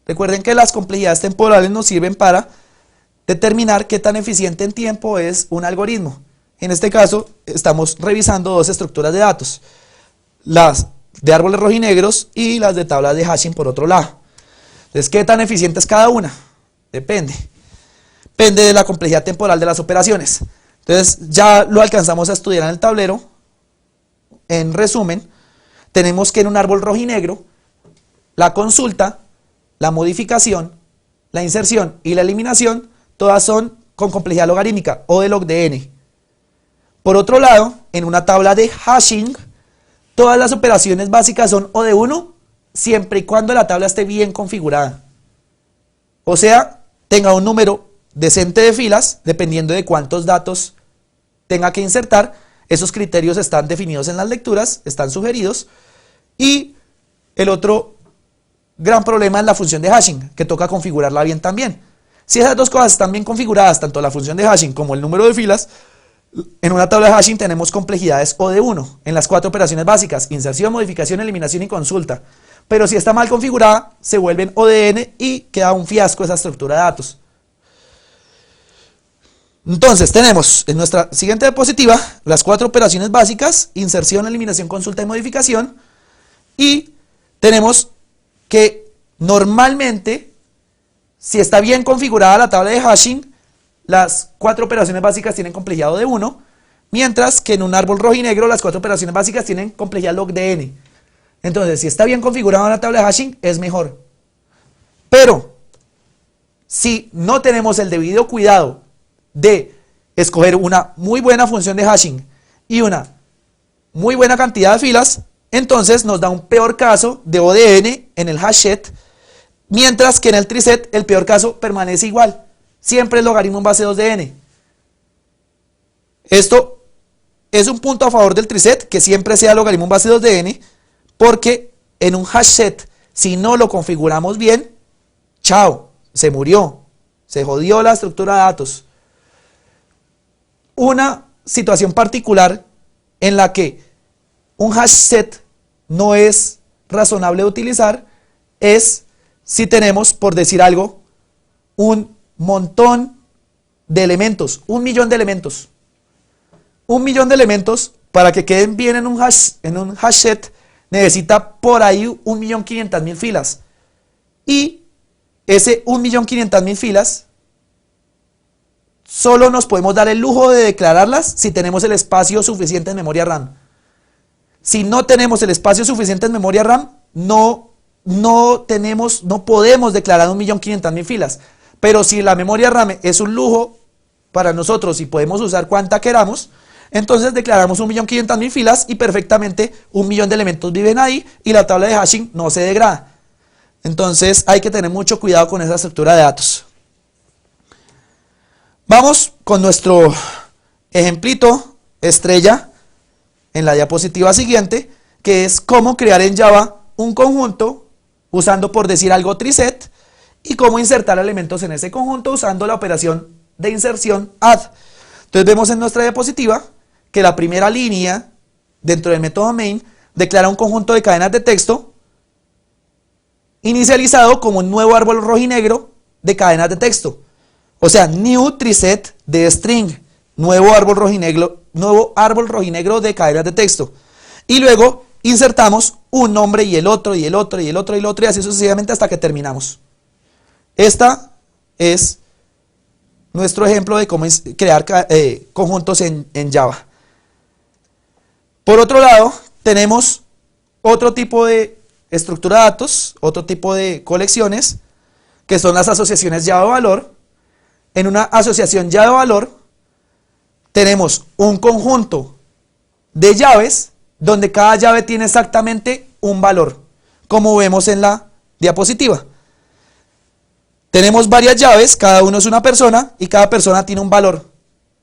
[SPEAKER 1] Recuerden que las complejidades temporales nos sirven para determinar qué tan eficiente en tiempo es un algoritmo. En este caso estamos revisando dos estructuras de datos, las de árboles rojinegros y las de tablas de hashing por otro lado. Entonces, ¿qué tan eficiente es cada una? Depende. Depende de la complejidad temporal de las operaciones. Entonces ya lo alcanzamos a estudiar en el tablero. En resumen, tenemos que en un árbol rojinegro, la consulta, la modificación, la inserción y la eliminación, todas son con complejidad logarítmica, O de log de n. Por otro lado, en una tabla de hashing, todas las operaciones básicas son O de 1, siempre y cuando la tabla esté bien configurada. O sea, tenga un número decente de filas, dependiendo de cuántos datos tenga que insertar. Esos criterios están definidos en las lecturas, están sugeridos. Y el otro gran problema es la función de hashing, que toca configurarla bien también. Si esas dos cosas están bien configuradas, tanto la función de hashing como el número de filas, en una tabla de hashing tenemos complejidades O de 1 en las 4 operaciones básicas: inserción, modificación, eliminación y consulta. Pero si está mal configurada, se vuelven O de n y queda un fiasco esa estructura de datos. Entonces tenemos en nuestra siguiente diapositiva las 4 operaciones básicas: inserción, eliminación, consulta y modificación. Y tenemos que normalmente, si está bien configurada la tabla de hashing, las 4 operaciones básicas tienen complejidad O de 1, mientras que en un árbol rojinegro las 4 operaciones básicas tienen complejidad log de n. Entonces, si está bien configurada la tabla de hashing, es mejor. Pero, si no tenemos el debido cuidado de escoger una muy buena función de hashing y una muy buena cantidad de filas, entonces nos da un peor caso de O de n en el hashset, mientras que en el triset el peor caso permanece igual. Siempre es logaritmo en base 2 de n. Esto es un punto a favor del triset, que siempre sea logaritmo en base 2 de n, porque en un hashset, si no lo configuramos bien, chao, se murió, se jodió la estructura de datos. Una situación particular en la que un hashset no es razonable de utilizar es si tenemos, por decir algo, un montón de elementos, 1.000.000 de elementos. 1.000.000 de elementos, para que queden bien en un hashset, necesita por ahí 1.500.000 filas. Y ese 1.500.000 filas solo nos podemos dar el lujo de declararlas si tenemos el espacio suficiente en memoria RAM. Si no tenemos el espacio suficiente en memoria RAM, no podemos declarar 1.500.000 filas. Pero si la memoria RAM es un lujo para nosotros y podemos usar cuanta queramos, entonces declaramos 1.500.000 filas y perfectamente 1.000.000 de elementos viven ahí y la tabla de hashing no se degrada. Entonces hay que tener mucho cuidado con esa estructura de datos. Vamos con nuestro ejemplito estrella en la diapositiva siguiente, que es cómo crear en Java un conjunto usando, por decir algo, triset, y cómo insertar elementos en ese conjunto usando la operación de inserción add. Entonces vemos en nuestra diapositiva que la primera línea dentro del método main declara un conjunto de cadenas de texto inicializado como un nuevo árbol rojinegro de cadenas de texto. O sea, new triset de string, nuevo árbol rojinegro de cadenas de texto. Y luego insertamos un nombre y el otro, y el otro, y el otro, y el otro, y así sucesivamente hasta que terminamos. Esta es nuestro ejemplo de cómo crear conjuntos en Java. Por otro lado, tenemos otro tipo de estructura de datos, otro tipo de colecciones, que son las asociaciones llave-valor. En una asociación llave-valor tenemos un conjunto de llaves donde cada llave tiene exactamente un valor, como vemos en la diapositiva. Tenemos varias llaves, cada uno es una persona y cada persona tiene un valor.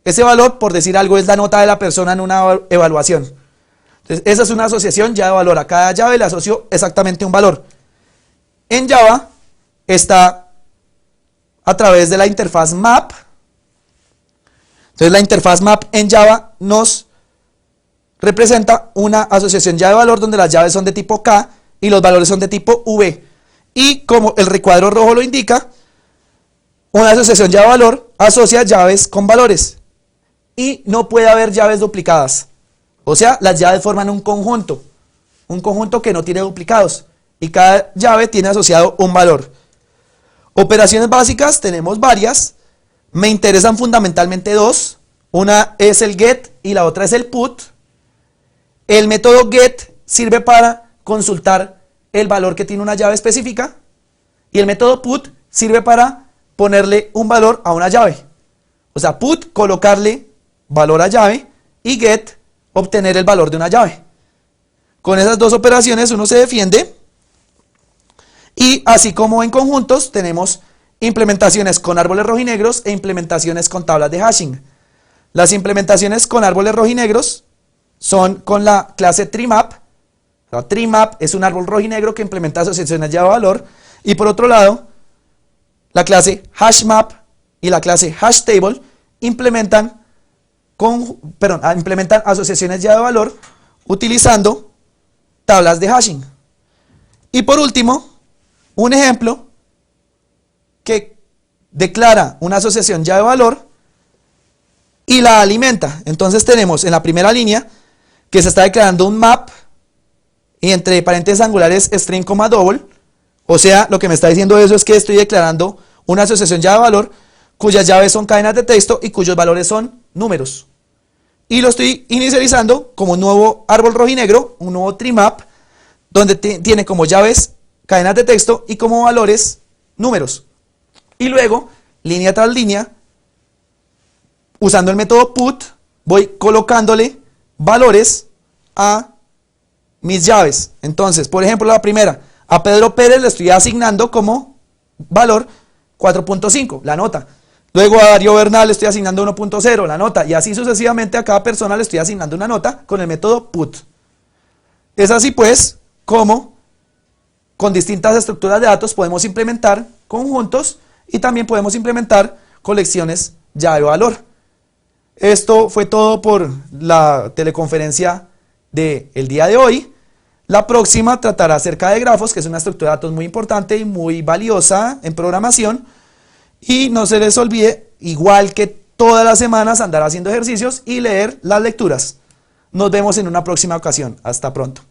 [SPEAKER 1] Ese valor, por decir algo, es la nota de la persona en una evaluación. Entonces, esa es una asociación llave-valor. A cada llave le asocio exactamente un valor. En Java está a través de la interfaz map. Entonces, la interfaz map en Java nos representa una asociación llave-valor donde las llaves son de tipo K y los valores son de tipo V. Y como el recuadro rojo lo indica, una asociación llave-valor asocia llaves con valores y no puede haber llaves duplicadas. O sea, las llaves forman un conjunto que no tiene duplicados y cada llave tiene asociado un valor. Operaciones básicas tenemos varias, me interesan fundamentalmente dos, una es el get y la otra es el put. El método get sirve para consultar el valor que tiene una llave específica y el método put sirve para ponerle un valor a una llave. O sea, put, colocarle valor a llave y get, obtener el valor de una llave. Con esas dos operaciones uno se defiende y así como en conjuntos tenemos implementaciones con árboles rojinegros e implementaciones con tablas de hashing. Las implementaciones con árboles rojinegros son con la clase TreeMap. La TreeMap es un árbol rojinegro que implementa asociaciones llave-valor y por otro lado la clase HashMap y la clase HashTable implementan asociaciones llave-valor utilizando tablas de hashing. Y por último, un ejemplo que declara una asociación llave-valor y la alimenta. Entonces tenemos en la primera línea que se está declarando un map y entre paréntesis angulares string, double. O sea, lo que me está diciendo eso es que estoy declarando una asociación llave-valor cuyas llaves son cadenas de texto y cuyos valores son números. Y lo estoy inicializando como un nuevo árbol rojinegro, un nuevo TreeMap, donde tiene como llaves cadenas de texto y como valores números. Y luego, línea tras línea, usando el método put, voy colocándole valores a mis llaves. Entonces, por ejemplo, la primera, a Pedro Pérez le estoy asignando como valor 4.5, la nota. Luego a Darío Bernal le estoy asignando 1.0, la nota. Y así sucesivamente a cada persona le estoy asignando una nota con el método put. Es así pues como con distintas estructuras de datos podemos implementar conjuntos y también podemos implementar colecciones llave-valor. Esto fue todo por la teleconferencia del día de hoy. La próxima tratará acerca de grafos, que es una estructura de datos muy importante y muy valiosa en programación. Y no se les olvide, igual que todas las semanas, andar haciendo ejercicios y leer las lecturas. Nos vemos en una próxima ocasión. Hasta pronto.